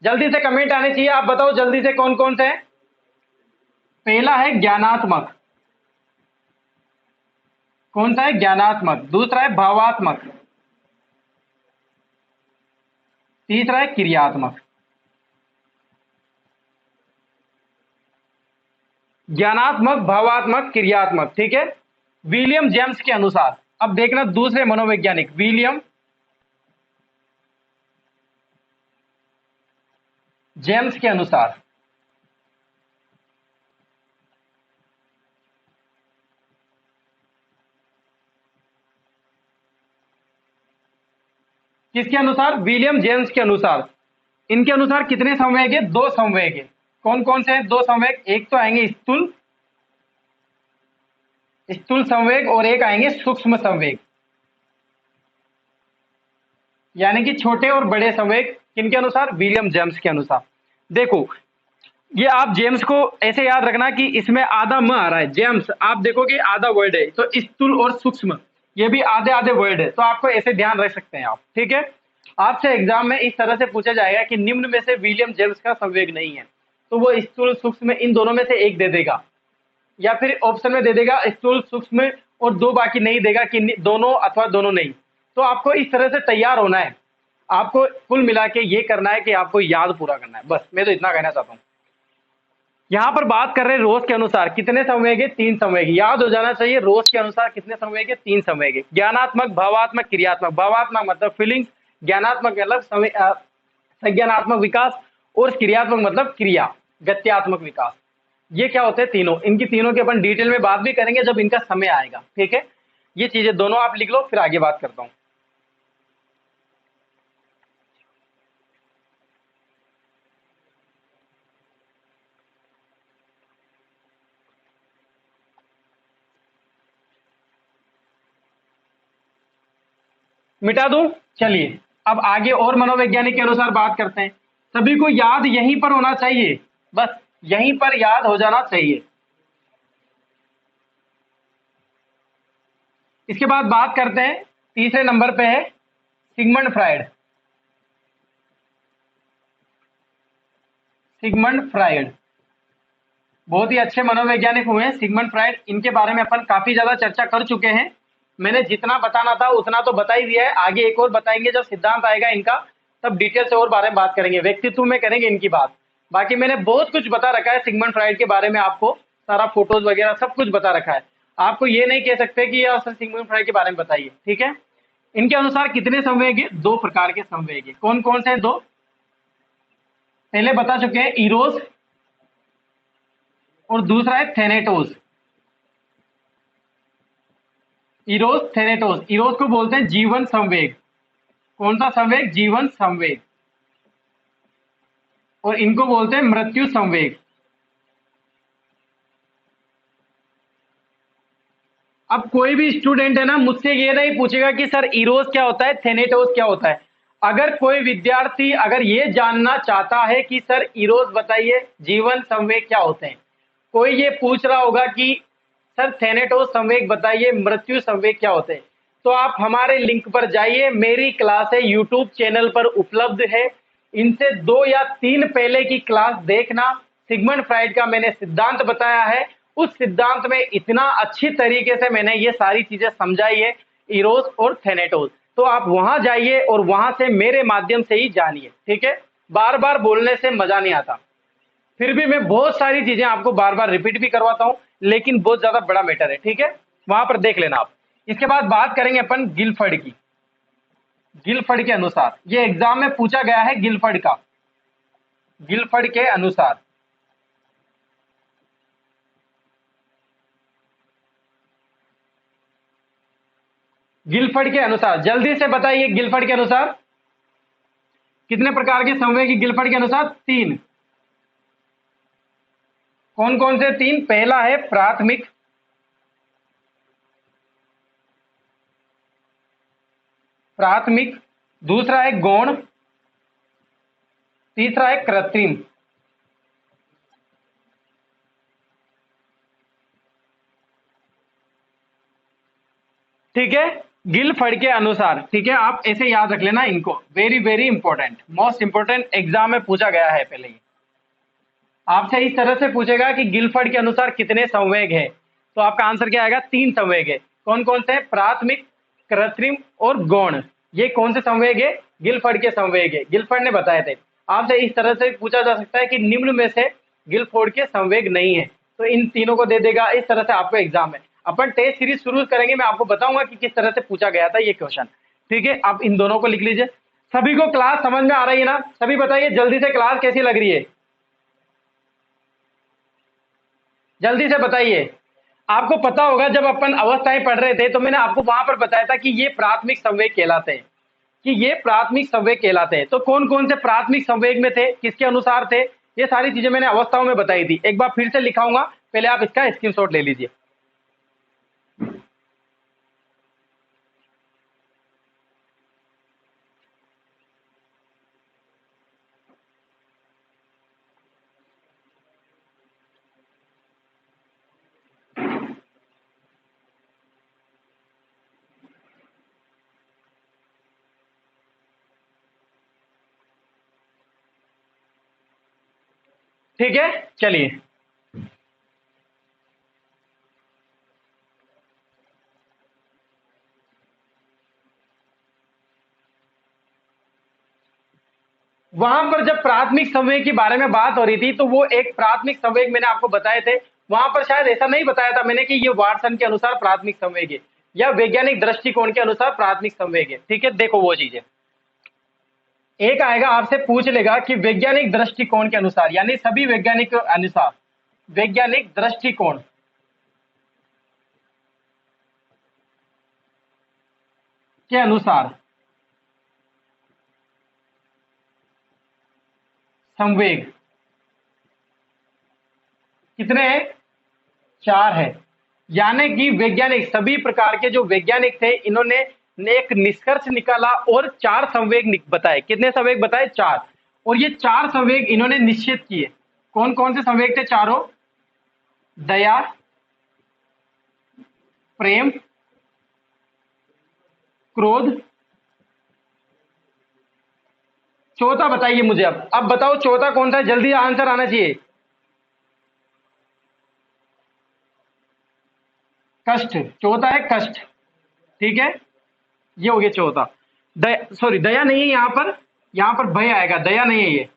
जल्दी से, कमेंट आने चाहिए। आप बताओ जल्दी से कौन कौन से हैं। पहला है ज्ञानात्मक। कौन सा है? ज्ञानात्मक। दूसरा है भावात्मक। तीसरा है क्रियात्मक। ज्ञानात्मक, भावात्मक, क्रियात्मक। ठीक है, विलियम जेम्स के अनुसार। अब देखना दूसरे मनोवैज्ञानिक विलियम जेम्स के अनुसार। किसके अनुसार? विलियम जेम्स के अनुसार। इनके अनुसार कितने संवेग है? 2 संवेग है। कौन कौन से हैं 2 संवेग? एक तो आएंगे स्थूल स्थूल संवेग और एक आएंगे सूक्ष्म संवेग, यानी कि छोटे और बड़े संवेग। किनके अनुसार? विलियम जेम्स के अनुसार। देखो, ये आप जेम्स को ऐसे याद रखना कि इसमें आधा म आ रहा है। जेम्स आप देखो कि आधा वर्ड है, तो स्थूल और सूक्ष्म ये भी आधे आधे वर्ड है, तो आपको ऐसे ध्यान रख सकते हैं आप। ठीक है, आपसे एग्जाम में इस तरह से पूछा जाएगा कि निम्न में से विलियम जेम्स का संवेग नहीं है, तो वो स्थूल सूक्ष्म इन दोनों में से एक दे देगा, या फिर ऑप्शन में दे देगा स्थूल सूक्ष्म और 2 बाकी नहीं देगा कि दोनों अथवा दोनों नहीं। तो आपको इस तरह से तैयार होना है। आपको कुल मिला के ये करना है कि आपको याद पूरा करना है, बस मैं तो इतना कहना चाहता हूँ। यहां पर बात कर रहे हैं रोज के अनुसार कितने संवेग है? 3 संवेग। याद हो जाना चाहिए, रोज के अनुसार कितने संवेग है? 3 संवेग है। ज्ञानात्मक, भावात्मक, क्रियात्मक। भावात्मक मतलब फीलिंग्स, ज्ञानात्मक मतलब संज्ञानात्मक विकास, और क्रियात्मक मतलब क्रिया, गत्यात्मक विकास। ये क्या होते हैं? तीनों। इनकी तीनों के अपन डिटेल में बात भी करेंगे जब इनका समय आएगा। ठीक है, ये चीजें दोनों आप लिख लो, फिर आगे बात करता हूं। मिटा दूं? चलिए, अब आगे और मनोवैज्ञानिक के अनुसार बात करते हैं। सभी को याद यहीं पर होना चाहिए, बस यहीं पर याद हो जाना चाहिए। इसके बाद बात करते हैं, तीसरे नंबर पे है सिगमंड फ्रायड। सिगमंड फ्रायड बहुत ही अच्छे मनोवैज्ञानिक हुए हैं सिगमंड फ्रायड। इनके बारे में अपन काफी ज्यादा चर्चा कर चुके हैं। मैंने जितना बताना था उतना तो बता ही दिया है। आगे एक और बताएंगे जब सिद्धांत आएगा इनका, तब डिटेल से और बारे में बात करेंगे, व्यक्तित्व में करेंगे इनकी बात। बाकी मैंने बहुत कुछ बता रखा है सिगमंड फ्रायड के बारे में, आपको सारा फोटोज वगैरह सब कुछ बता रखा है। आपको ये नहीं कह सकते कि यार सर सिगमंड फ्रायड के बारे में बताइए। ठीक है, इनके अनुसार कितने संवेग है? 2 प्रकार के संवेग है। कौन कौन से हैं? 2 पहले बता चुके हैं, इरोस और दूसरा है थेनेटोस। इरोस, थेनेटोस। इरोस को बोलते हैं जीवन संवेग। कौन सा संवेग? जीवन संवेग। और इनको बोलते हैं मृत्यु संवेग। अब कोई भी स्टूडेंट है ना, मुझसे ये नहीं पूछेगा कि सर इरोस क्या होता है, थेनेटोस क्या होता है। अगर कोई विद्यार्थी अगर ये जानना चाहता है कि सर इरोस बताइए, जीवन संवेग क्या होते हैं, कोई ये पूछ रहा होगा कि सर थेनेटोस संवेग बताइए, मृत्यु संवेग क्या होते हैं, तो आप हमारे लिंक पर जाइए। मेरी क्लास है यूट्यूब चैनल पर उपलब्ध है। इनसे 2 या 3 पहले की क्लास देखना। सिगमंड फ्रायड का मैंने सिद्धांत बताया है, उस सिद्धांत में इतना अच्छी तरीके से मैंने ये सारी चीजें समझाई है, इरोस और थेनेटोस। तो आप वहां जाइए और वहां से मेरे माध्यम से ही जानिए। ठीक है, बार बार बोलने से मजा नहीं आता। फिर भी मैं बहुत सारी चीजें आपको बार बार रिपीट भी करवाता हूं, लेकिन बहुत ज्यादा बड़ा मैटर है। ठीक है, वहां पर देख लेना आप। इसके बाद बात करेंगे अपन गिलफर्ड की। गिलफर्ड के अनुसार, ये एग्जाम में पूछा गया है गिलफर्ड का। गिलफर्ड के अनुसार, गिलफर्ड के अनुसार जल्दी से बताइए, गिलफर्ड के अनुसार कितने प्रकार के संवेग गिलफर्ड के अनुसार? 3। कौन कौन से 3? पहला है प्राथमिक, दूसरा है गौण, तीसरा है कृत्रिम। ठीक है, गिलफर्ड के अनुसार। ठीक है, आप ऐसे याद रख लेना इनको, very very important, most important, exam में पूछा गया है। पहले ही आपसे इस तरह से पूछेगा कि गिलफर्ड के अनुसार कितने संवेग है, तो आपका आंसर क्या आएगा? 3 संवेग है। कौन कौन से? प्राथमिक, कृत्रिम और गौण। ये कौन से संवेग है? गिलफर्ड के संवेग है, गिलफर्ड ने बताए थे। आपसे इस तरह से पूछा जा सकता है कि निम्न में से गिलफोर्ड के संवेग नहीं है, तो इन तीनों को दे देगा। इस तरह से आपको एग्जाम में अपन टेस्ट सीरीज शुरू करेंगे, मैं आपको बताऊंगा कि किस तरह से पूछा गया था ये क्वेश्चन। ठीक है, आप इन दोनों को लिख लीजिए। सभी को क्लास समझ में आ रही है ना? सभी बताइए जल्दी से, क्लास कैसी लग रही है? जल्दी से बताइए। आपको पता होगा जब अपन अवस्थाएं पढ़ रहे थे तो मैंने आपको वहां पर बताया था कि ये प्राथमिक संवेग कहलाते हैं, कि ये प्राथमिक संवेग कहलाते हैं। तो कौन कौन से प्राथमिक संवेग में थे, किसके अनुसार थे, ये सारी चीजें मैंने अवस्थाओं में बताई थी। एक बार फिर से लिखाऊंगा, पहले आप इसका स्क्रीनशॉट ले लीजिए। ठीक है, चलिए। वहां पर जब प्राथमिक संवेग के बारे में बात हो रही थी तो वो एक प्राथमिक संवेग मैंने आपको बताए थे। वहां पर शायद ऐसा नहीं बताया था मैंने कि ये वाटसन के अनुसार प्राथमिक संवेग है या वैज्ञानिक दृष्टिकोण के अनुसार प्राथमिक संवेग है। ठीक है, देखो वो चीजें, एक आएगा आपसे पूछ लेगा कि वैज्ञानिक दृष्टिकोण के अनुसार, यानी सभी वैज्ञानिक के अनुसार, वैज्ञानिक दृष्टिकोण के अनुसार संवेग कितने हैं? 4 है। यानी कि वैज्ञानिक, सभी प्रकार के जो वैज्ञानिक थे, इन्होंने एक निष्कर्ष निकाला और 4 संवेग बताए। कितने संवेग बताए? 4। और ये 4 संवेग इन्होंने निश्चित किए। कौन कौन से संवेग थे चारों? दया, प्रेम, क्रोध, चौथा बताइए मुझे। अब बताओ चौथा कौन सा है? जल्दी आंसर आना चाहिए। कष्ट, चौथा है कष्ट। ठीक है, ये हो गया चौथा। दया, सॉरी दया नहीं है यहाँ पर भय आएगा, दया नहीं है ये,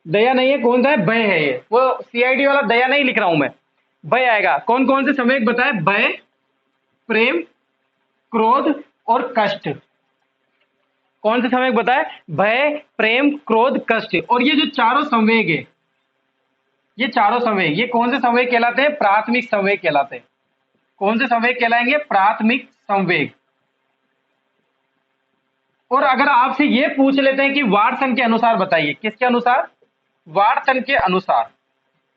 दया नहीं है। कौन सा है? भय है ये, वो सीआईडी वाला दया नहीं लिख रहा हूं मैं, भय आएगा। कौन कौन से संवेग बताए? भय, प्रेम, क्रोध और कष्ट। कौन से संवेग बताए? भय, प्रेम, क्रोध, कष्ट। और ये जो चारों संवेग है, ये चारों संवेग, ये कौन से संवेग कहलाते हैं? प्राथमिक संवेग कहलाते हैं। कौन से संवेग कहलाएंगे? प्राथमिक संवेग। और अगर आपसे ये पूछ लेते हैं कि वाटसन के अनुसार बताइए, किसके अनुसार? वाटसन के अनुसार।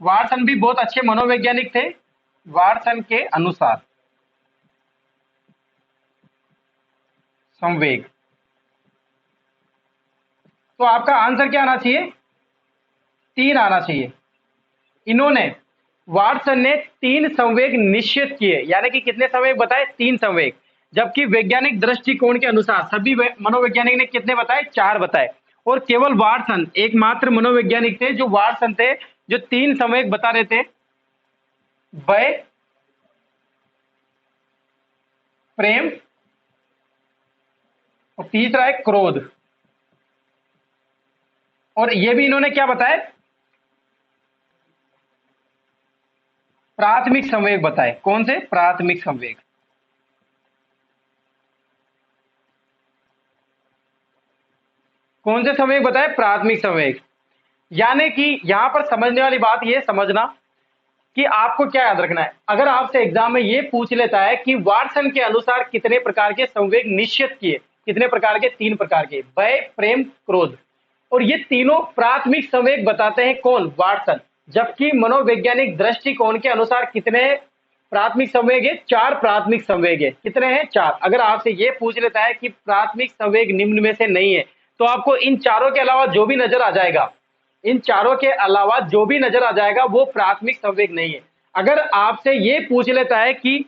वाटसन भी बहुत अच्छे मनोवैज्ञानिक थे। वाटसन के अनुसार संवेग, तो आपका आंसर क्या आना चाहिए? 3 आना चाहिए। इन्होंने, वाटसन ने 3 संवेग निश्चित किए, यानी कि कितने संवेग बताए? 3 संवेग। जबकि वैज्ञानिक दृष्टिकोण के अनुसार सभी मनोवैज्ञानिक ने कितने बताए? 4 बताए। और केवल वाटसन एकमात्र मनोवैज्ञानिक थे, जो वाटसन थे, जो 3 संवेग बता रहे थे। भय, प्रेम और तीसरा है क्रोध। और ये भी इन्होंने क्या बताया? प्राथमिक संवेग बताए। कौन से? प्राथमिक संवेग। कौन से संवेग बताए? प्राथमिक संवेग। यानी कि यहां पर समझने वाली बात यह समझना कि आपको क्या याद रखना है। अगर आपसे एग्जाम में यह पूछ लेता है कि वाटसन के अनुसार कितने प्रकार के संवेग निश्चित किए, कितने प्रकार के? 3 प्रकार के, भय, प्रेम, क्रोध। और ये तीनों प्राथमिक संवेग बताते हैं कौन? वाटसन। जबकि मनोवैज्ञानिक दृष्टिकोण के अनुसार कितने प्राथमिक संवेग है? 4 प्राथमिक संवेग है। कितने हैं? 4। अगर आपसे ये पूछ लेता है कि प्राथमिक संवेग निम्न में से नहीं है, तो आपको इन चारों के अलावा जो भी नजर आ जाएगा, इन चारों के अलावा जो भी नजर आ जाएगा वो प्राथमिक संवेग नहीं है। अगर आपसे ये पूछ लेता है कि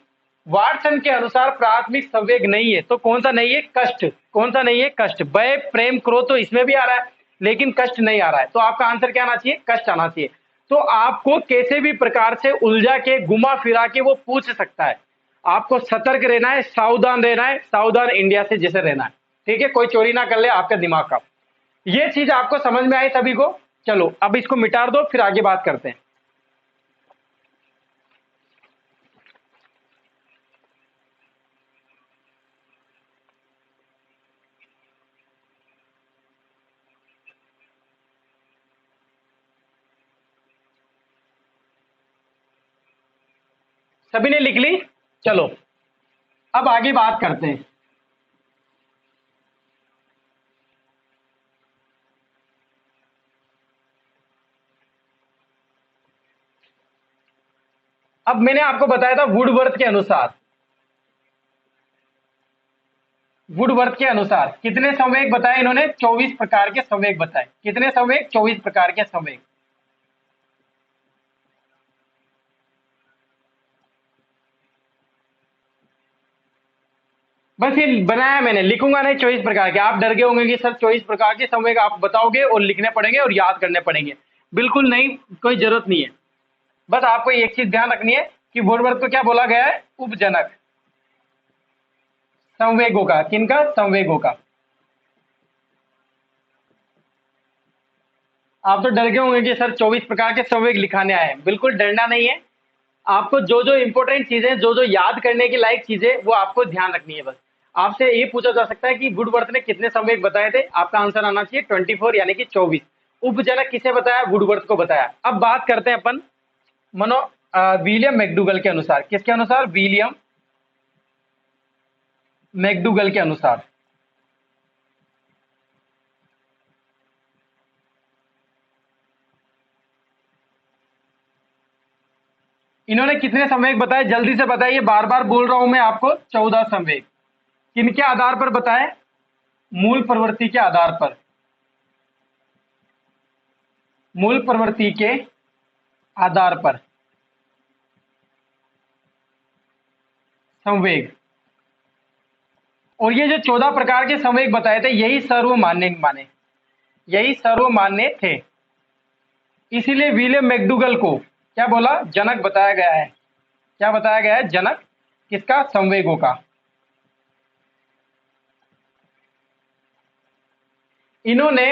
वाटसन के अनुसार प्राथमिक संवेग नहीं है, तो कौन सा नहीं है? कष्ट। कौन सा नहीं है? कष्ट। भय, प्रेम, क्रोध तो इसमें भी आ रहा है, लेकिन कष्ट नहीं आ रहा है, तो आपका आंसर क्या आना चाहिए? कष्ट आना चाहिए। तो आपको कैसे भी प्रकार से उलझा के, घुमा फिरा के वो पूछ सकता है। आपको सतर्क रहना है, सावधान रहना है, सावधान इंडिया से जैसे रहना है, ठीक है? कोई चोरी ना कर ले आपका दिमाग का। ये चीज आपको समझ में आई सभी को? चलो अब इसको मिटा दो, फिर आगे बात करते हैं। सभी ने लिख ली? चलो अब आगे बात करते हैं। अब मैंने आपको बताया था वुडवर्थ के अनुसार, वुडवर्थ के अनुसार कितने संवेग बताए इन्होंने? 24 प्रकार के संवेग बताए। कितने संवेग? 24 प्रकार के संवेग। बस ये बनाया मैंने, लिखूंगा नहीं 24 प्रकार के। आप डर गए होंगे कि सर 24 प्रकार के संवेग आप बताओगे और लिखने पड़ेंगे और याद करने पड़ेंगे। बिल्कुल नहीं, कोई जरूरत नहीं है। बस आपको एक चीज ध्यान रखनी है कि वुडवर्थ को क्या बोला गया है? उपजनक संवेगों का। किनका? संवेगों का। आप तो डर गए होंगे कि सर 24 प्रकार के संवेग लिखाने आए हैं। बिल्कुल डरना नहीं है। आपको जो जो इंपॉर्टेंट चीजें, जो जो याद करने की लायक चीजें, वो आपको ध्यान रखनी है। बस आपसे ये पूछा जा सकता है कि वुडवर्थ ने कितने संवेग बताए थे? आपका आंसर आना चाहिए 24 यानी कि 24। उपजनक किसे बताया? वुडवर्थ को बताया। अब बात करते हैं अपन मनो विलियम मैकडूगल के अनुसार। किसके अनुसार? विलियम मैकडूगल के अनुसार। इन्होंने कितने संवेग बताए? जल्दी से बताइए, बार बार बोल रहा हूं मैं आपको। 14 संवेग। किनके आधार पर बताए? मूल प्रवृत्ति के आधार पर। मूल प्रवृत्ति के आधार पर संवेग। और ये जो 14 प्रकार के संवेग बताए थे, यही सर्वमान्य माने, यही सर्वमान्य थे। इसीलिए विलियम मैकडूगल को क्या बोला? जनक बताया गया है। क्या बताया गया है? जनक। किसका? संवेगों का। इन्होंने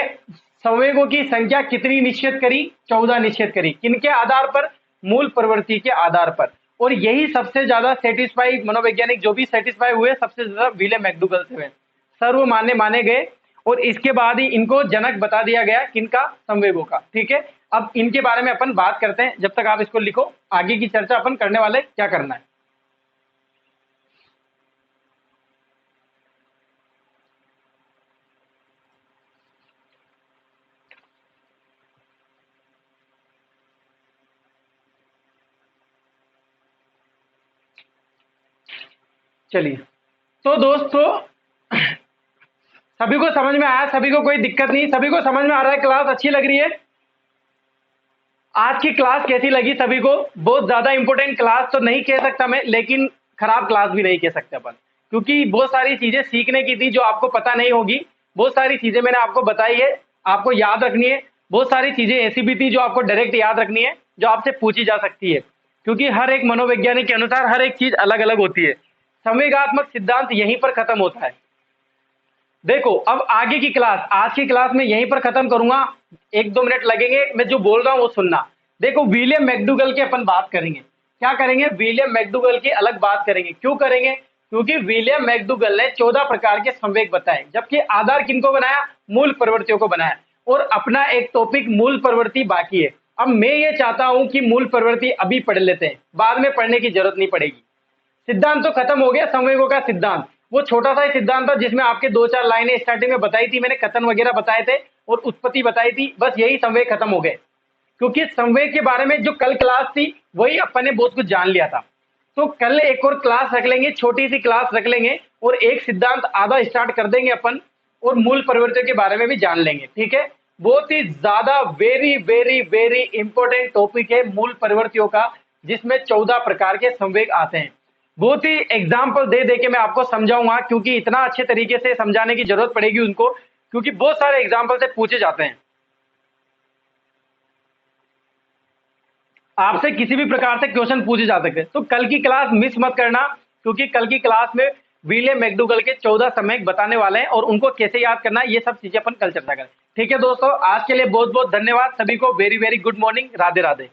संवेगों की संख्या कितनी निश्चित करी? 14 निश्चित करी। किनके आधार पर? मूल प्रवृत्ति के आधार पर। और यही सबसे ज्यादा सेटिस्फाई, मनोवैज्ञानिक जो भी सेटिस्फाई हुए, सबसे ज्यादा विलियम मैकडूगल से हुए, सर्वमान्य माने गए। और इसके बाद ही इनको जनक बता दिया गया। किनका? संवेगों का। ठीक है, अब इनके बारे में अपन बात करते हैं। जब तक आप इसको लिखो, आगे की चर्चा अपन करने वाले क्या करना है। चलिए, तो दोस्तों सभी को समझ में आया? सभी को कोई दिक्कत नहीं? सभी को समझ में आ रहा है? क्लास अच्छी लग रही है? आज की क्लास कैसी लगी सभी को? बहुत ज्यादा इंपॉर्टेंट क्लास तो नहीं कह सकता मैं, लेकिन खराब क्लास भी नहीं कह सकते अपन, क्योंकि बहुत सारी चीजें सीखने की थी जो आपको पता नहीं होगी। बहुत सारी चीजें मैंने आपको बताई है, आपको याद रखनी है। बहुत सारी चीजें ऐसी भी थी जो आपको डायरेक्ट याद रखनी है, जो आपसे पूछी जा सकती है, क्योंकि हर एक मनोवैज्ञानिक के अनुसार हर एक चीज अलग अलग होती है। संवेगात्मक सिद्धांत यहीं पर खत्म होता है। देखो, अब आगे की क्लास, आज की क्लास में यहीं पर खत्म करूंगा। 1-2 मिनट लगेंगे, मैं जो बोल रहा हूं वो सुनना। देखो, विलियम मैकडूगल की अपन बात करेंगे। क्या करेंगे? विलियम मैकडूगल की अलग बात करेंगे। क्यों करेंगे? क्योंकि विलियम मैकडूगल ने 14 प्रकार के संवेग बताए, जबकि आधार किनको बनाया? मूल प्रवृत्तियों को बनाया। और अपना एक टॉपिक मूल प्रवृत्ति बाकी है। अब मैं ये चाहता हूं कि मूल प्रवृत्ति अभी पढ़ लेते हैं, बाद में पढ़ने की जरूरत नहीं पड़ेगी। सिद्धांत तो खत्म हो गया, संवेगों का सिद्धांत। वो छोटा सा सिद्धांत था जिसमें आपके 2-4 लाइनें स्टार्टिंग में बताई थी मैंने, कथन वगैरह बताए थे और उत्पत्ति बताई थी, बस यही संवेग खत्म हो गए। क्योंकि संवेग के बारे में जो कल क्लास थी वही अपन ने बहुत कुछ जान लिया था। तो कल एक और क्लास रख लेंगे, छोटी सी क्लास रख लेंगे और एक सिद्धांत आधा स्टार्ट कर देंगे अपन और मूल परिवर्तन के बारे में भी जान लेंगे, ठीक है। बहुत ही ज्यादा very very very important topic है मूल परिवर्तियों का, जिसमें 14 प्रकार के संवेग आते हैं। बहुत ही एग्जाम्पल दे दे के मैं आपको समझाऊंगा, क्योंकि इतना अच्छे तरीके से समझाने की जरूरत पड़ेगी उनको, क्योंकि बहुत सारे एग्जाम्पल से पूछे जाते हैं। आपसे किसी भी प्रकार से क्वेश्चन पूछे जा सकते हैं, तो कल की क्लास मिस मत करना, क्योंकि कल की क्लास में विलियम मैकडूगल के 14 संवेग बताने वाले हैं और उनको कैसे याद करना है ये सब चीजें अपन कल चर्चा करें। ठीक है दोस्तों, आज के लिए बहुत बहुत धन्यवाद सभी को। Very very good morning, Radhe Radhe.